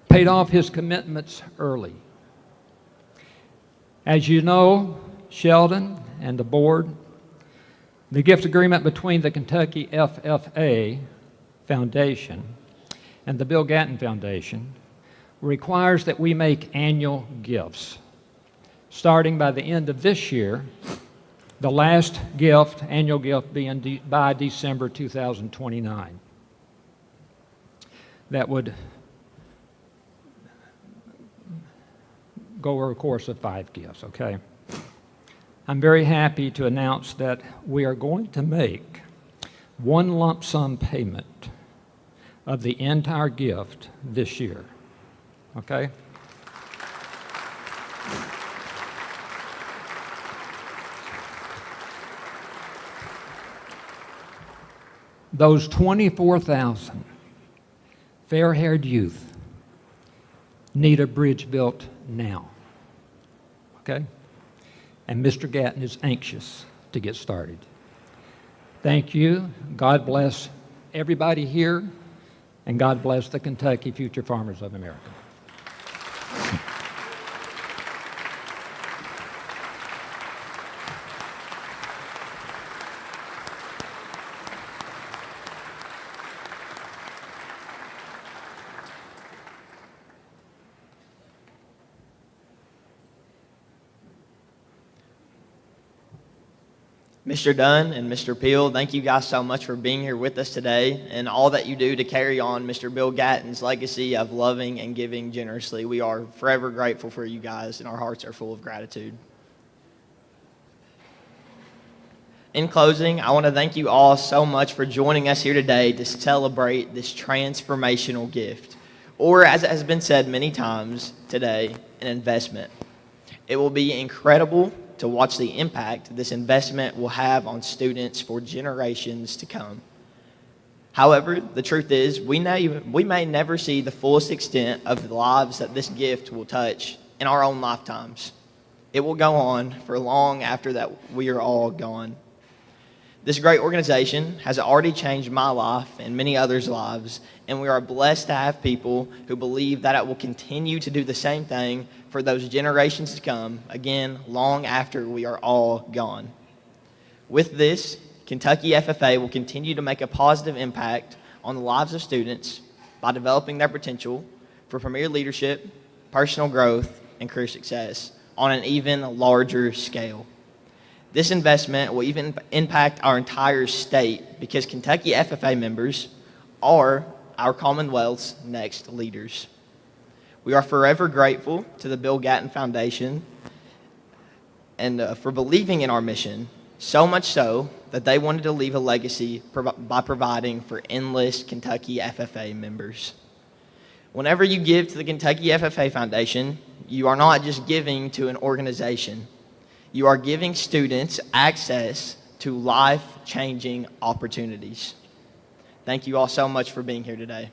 paid off his commitments early. As you know, Sheldon and the board, the gift agreement between the Kentucky FFA Foundation and the Bill Gatton Foundation requires that we make annual gifts. Starting by the end of this year, the last gift, annual gift, being by December 2029. That would go over a course of 5 gifts, okay? I'm very happy to announce that we are going to make one lump sum payment of the entire gift this year, okay? Those 24,000 fair-haired youth need a bridge built now, okay? And Mr. Gatton is anxious to get started. Thank you. God bless everybody here, and God bless the Kentucky Future Farmers of America. Mr. Dunn and Mr. Peel, thank you guys so much for being here with us today and all that you do to carry on Mr. Bill Gatton's legacy of loving and giving generously. We are forever grateful for you guys, and our hearts are full of gratitude. In closing, I want to thank you all so much for joining us here today to celebrate this transformational gift, or as it has been said many times today, an investment. It will be incredible to watch the impact this investment will have on students for generations to come. However, the truth is, we may never see the fullest extent of the lives that this gift will touch in our own lifetimes. It will go on for long after that we are all gone. This great organization has already changed my life and many others' lives, and we are blessed to have people who believe that it will continue to do the same thing for those generations to come, again, long after we are all gone. With this, Kentucky FFA will continue to make a positive impact on the lives of students by developing their potential for premier leadership, personal growth, and career success on an even larger scale. This investment will even impact our entire state because Kentucky FFA members are our Commonwealth's next leaders. We are forever grateful to the Bill Gatton Foundation and for believing in our mission, so much so that they wanted to leave a legacy by providing for endless Kentucky FFA members. Whenever you give to the Kentucky FFA Foundation, you are not just giving to an organization. You are giving students access to life-changing opportunities. Thank you all so much for being here today.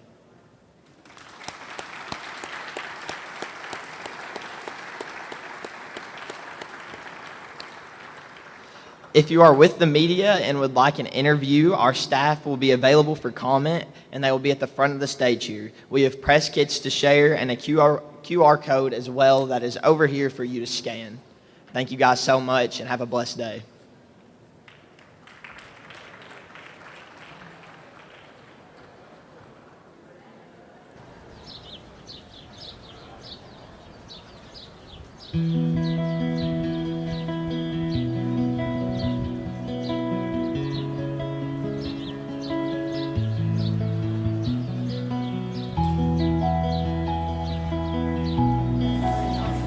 If you are with the media and would like an interview, our staff will be available for comment, and they will be at the front of the stage here. We have press kits to share and a QR code as well that is over here for you to scan. Thank you guys so much, and have a blessed day.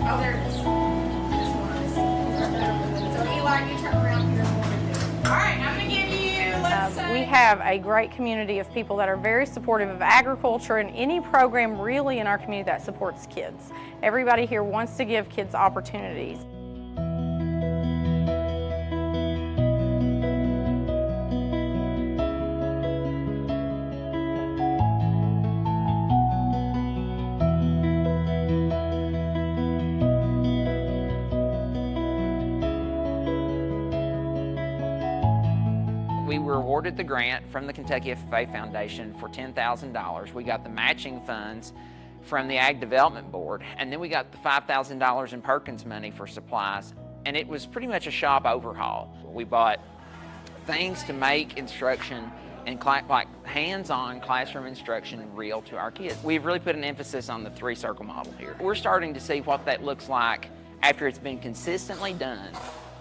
Oh, there it is. This one I see. So Eli, you turn around here. All right, I'm gonna give you. Let's say. We have a great community of people that are very supportive of agriculture and any program really in our community that supports kids. Everybody here wants to give kids opportunities. We were awarded the grant from the Kentucky FFA Foundation for $10,000. We got the matching funds from the Ag Development Board, and then we got the $5,000 in Perkins money for supplies, and it was pretty much a shop overhaul. We bought things to make instruction and like hands-on classroom instruction real to our kids. We've really put an emphasis on the three-circle model here. We're starting to see what that looks like after it's been consistently done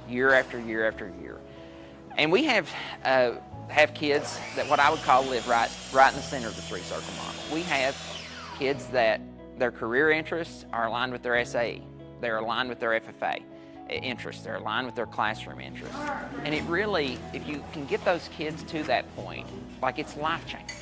year after year after year. And we have kids that what I would call live right in the center of the three-circle model. We have kids that their career interests are aligned with their SAE. They're aligned with their FFA interests. They're aligned with their classroom interests. And it really, if you can get those kids to that point, like it's life-changing.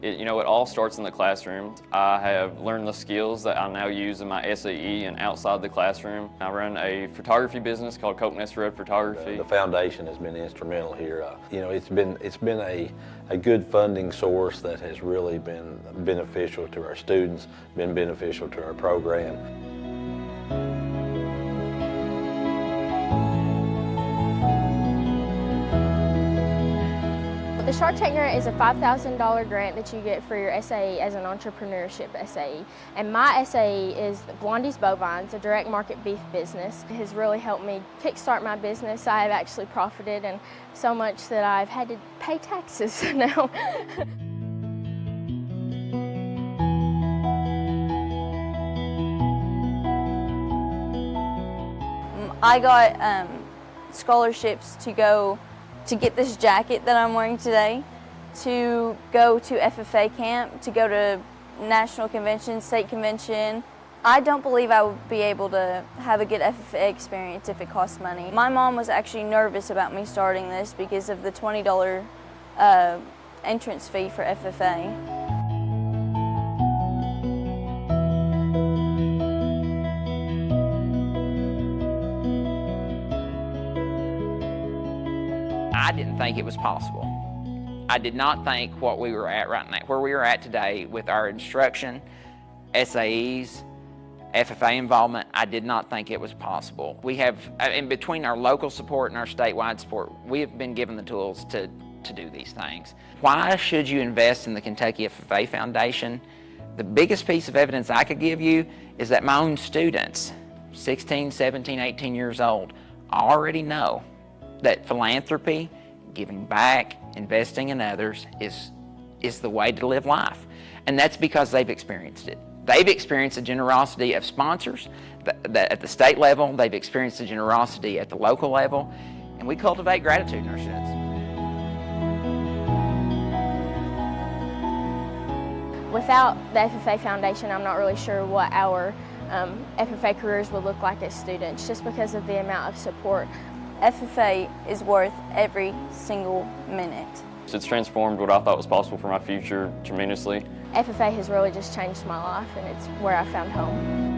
It all starts in the classroom. I have learned the skills that I now use in my SAE and outside the classroom. I run a photography business called Copenhagen Road Photography. The foundation has been instrumental here. It's been a good funding source that has really been beneficial to our students, been beneficial to our program. The Shark Tank grant is a $5,000 grant that you get for your SAE as an entrepreneurship SAE. And my SAE is Blondie's Bovines, a direct market beef business. It has really helped me kickstart my business. I have actually profited and so much that I've had to pay taxes now. I got scholarships to get this jacket that I'm wearing today, to go to FFA camp, to go to national convention, state convention. I don't believe I would be able to have a good FFA experience if it costs money. My mom was actually nervous about me starting this because of the $20 entrance fee for FFA. I didn't think it was possible. I did not think what we were at right now, where we are at today with our instruction, SAEs, FFA involvement, I did not think it was possible. We have, in between our local support and our statewide support, we have been given the tools to do these things. Why should you invest in the Kentucky FFA Foundation? The biggest piece of evidence I could give you is that my own students, 16, 17, 18 years old, already know that philanthropy, giving back, investing in others is the way to live life. And that's because they've experienced it. They've experienced the generosity of sponsors at the state level. They've experienced the generosity at the local level. And we cultivate gratitude in our students. Without the FFA Foundation, I'm not really sure what our FFA careers would look like as students, just because of the amount of support. FFA is worth every single minute. It's transformed what I thought was possible for my future tremendously. FFA has really just changed my life, and it's where I found home.